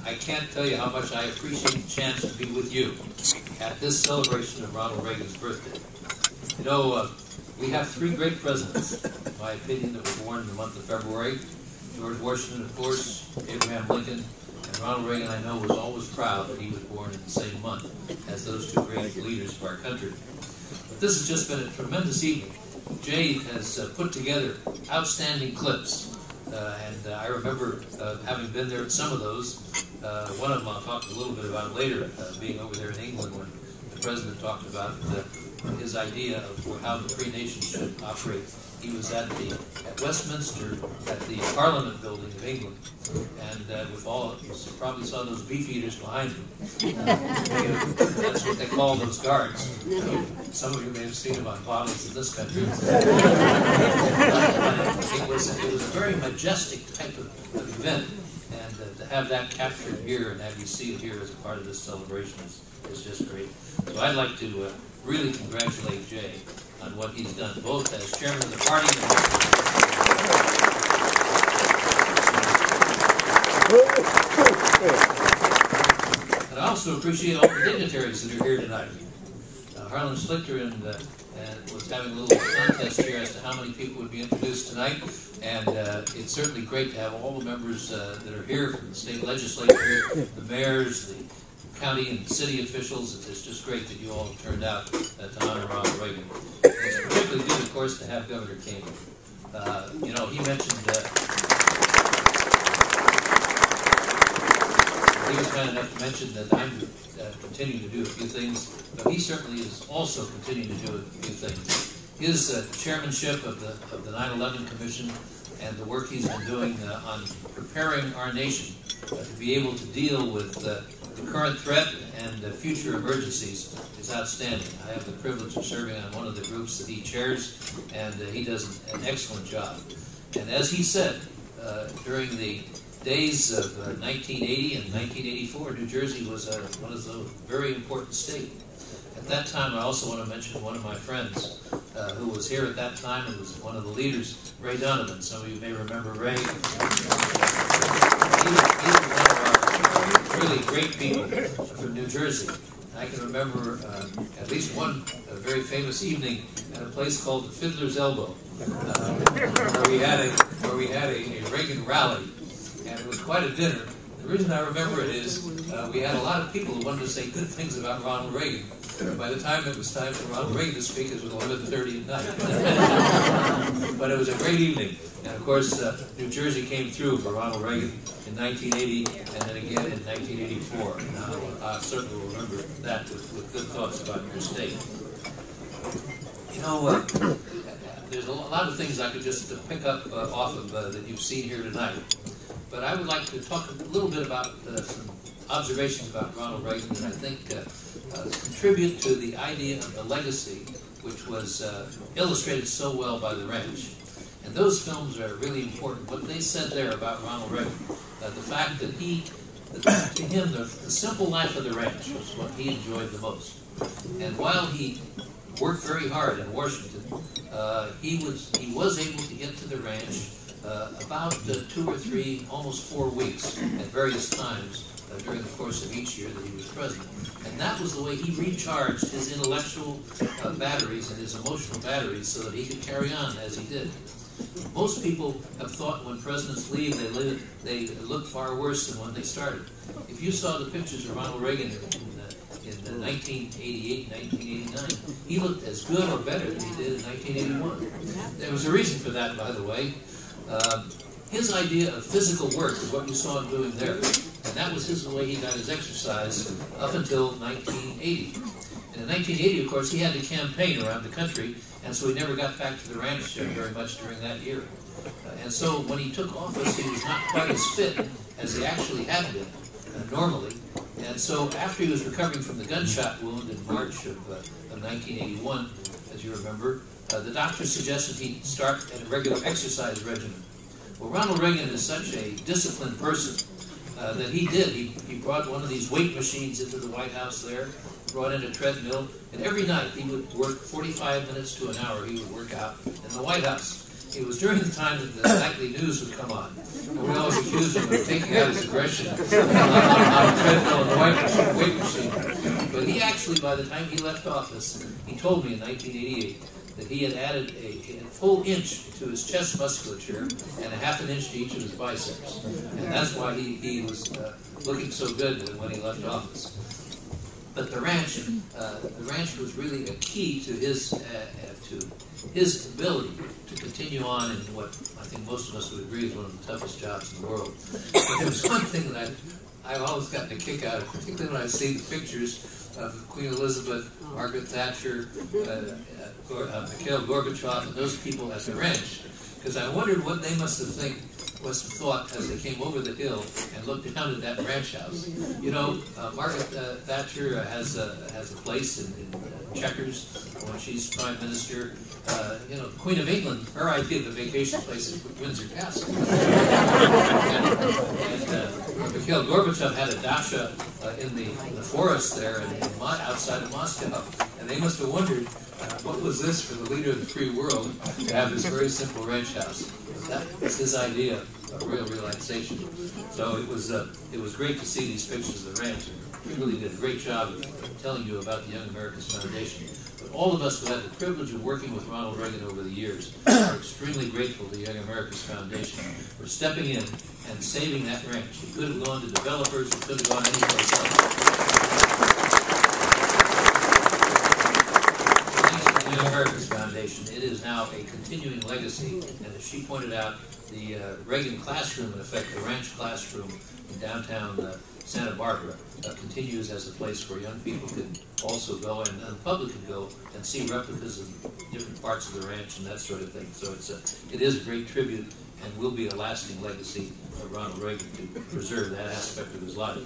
I can't tell you how much I appreciate the chance to be with you at this celebration of Ronald Reagan's birthday. You know, we have three great presidents, in my opinion, that were born in the month of February. George Washington, of course, Abraham Lincoln, and Ronald Reagan, I know, was always proud that he was born in the same month as those two great leaders of our country. But this has just been a tremendous evening. Jay has put together outstanding clips, and I remember having been there at some of those. One of them I'll talk a little bit about later, being over there in England when the President talked about his idea of how the free nation should operate. He was at Westminster, at the Parliament building of England, and with all, you probably saw those beef eaters behind him. That's what they call those guards. Some of you may have seen them on bottles in this country. It was a very majestic type of event, and to have that captured here and have you see it here as a part of this celebration is just great. So I'd like to really congratulate Jay on what he's done, both as chairman of the party and I also appreciate all the dignitaries that are here tonight. Harlan Schlichter was having a little contest here as to how many people would be introduced tonight, and it's certainly great to have all the members that are here from the state legislature, the mayors, the county and city officials. It's just great that you all have turned out to honor Ronald Reagan. It's particularly good, of course, to have Governor King. You know, he mentioned he was kind enough to mention that I'm continuing to do a few things, but he certainly is also continuing to do a few things. His chairmanship of the 9/11 Commission and the work he's been doing on preparing our nation to be able to deal with the current threat and future emergencies is outstanding. I have the privilege of serving on one of the groups that he chairs, and he does an excellent job. And as he said, during the days of 1980 and 1984, New Jersey was one of the very important states. At that time, I also want to mention one of my friends who was here at that time and was one of the leaders, Ray Donovan. Some of you may remember Ray. He was one of our really great people from New Jersey. I can remember at least one very famous evening at a place called the Fiddler's Elbow, where we had a Reagan rally, and it was quite a dinner. The reason I remember it is we had a lot of people who wanted to say good things about Ronald Reagan. By the time it was time for Ronald Reagan to speak, it was 11:30 at night. But it was a great evening. And of course, New Jersey came through for Ronald Reagan in 1980 and then again in 1984. And I certainly will remember that with good thoughts about your state. You know, there's a lot of things I could just pick up off of that you've seen here tonight. But I would like to talk a little bit about some observations about Ronald Reagan that I think contribute to the idea of the legacy, which was illustrated so well by the ranch. And those films are really important. What they said there about Ronald Reagan, the fact that to him, the simple life of the ranch was what he enjoyed the most. And while he worked very hard in Washington, he was able to get to the ranch about 2 or 3, almost 4 weeks at various times during the course of each year that he was president. And that was the way he recharged his intellectual batteries and his emotional batteries so that he could carry on as he did. Most people have thought when presidents leave, they look far worse than when they started. If you saw the pictures of Ronald Reagan in 1988, 1989, he looked as good or better than he did in 1981. There was a reason for that, by the way. His idea of physical work is what you saw him doing there. And that was the way he got his exercise up until 1980. And in 1980, of course, he had to campaign around the country, and so he never got back to the ranch very much during that year. And so when he took office, he was not quite as fit as he actually had been normally. And so after he was recovering from the gunshot wound in March of 1981, as you remember, the doctor suggested he start a regular exercise regimen. Well, Ronald Reagan is such a disciplined person that he did. He brought one of these weight machines into the White House there, brought in a treadmill, and every night he would work 45 minutes to an hour. He would work out in the White House. it was during the time that the nightly news would come on. And we always accused him of taking out his aggression on a treadmill and weight machine. But he actually, by the time he left office, he told me in 1988 that he had added a full inch to his chest musculature and a half an inch to each of his biceps. And that's why he was looking so good when he left office. But the ranch was really a key to his ability to continue on in what I think most of us would agree is one of the toughest jobs in the world. But there was one thing that I've always gotten a kick out of, particularly when I see the pictures of Queen Elizabeth, Margaret Thatcher, Mikhail Gorbachev, and those people at the ranch, because I wondered what they must have thought as they came over the hill and looked down at that ranch house. You know, Margaret Thatcher has a place in Chequers when she's Prime Minister. You know, the Queen of England, her idea of a vacation place is Windsor Castle. and Mikhail Gorbachev had a dacha in the forest there outside of Moscow. And they must have wondered, what was this for the leader of the free world to have this very simple ranch house? That was his idea of real relaxation. So it was great to see these pictures of the ranch. We really did a great job of telling you about the Young Americans Foundation. But all of us who had the privilege of working with Ronald Reagan over the years are extremely grateful to the Young Americans Foundation for stepping in and saving that ranch. It could have gone to developers, it could have gone anyplace else. The Young Americans Foundation, it is now a continuing legacy, and as she pointed out, the Reagan classroom, in effect, the ranch classroom in downtown Santa Barbara, continues as a place where young people can also go and the public can go and see replicas of different parts of the ranch and that sort of thing. So it is a great tribute and will be a lasting legacy of Ronald Reagan to preserve that aspect of his life.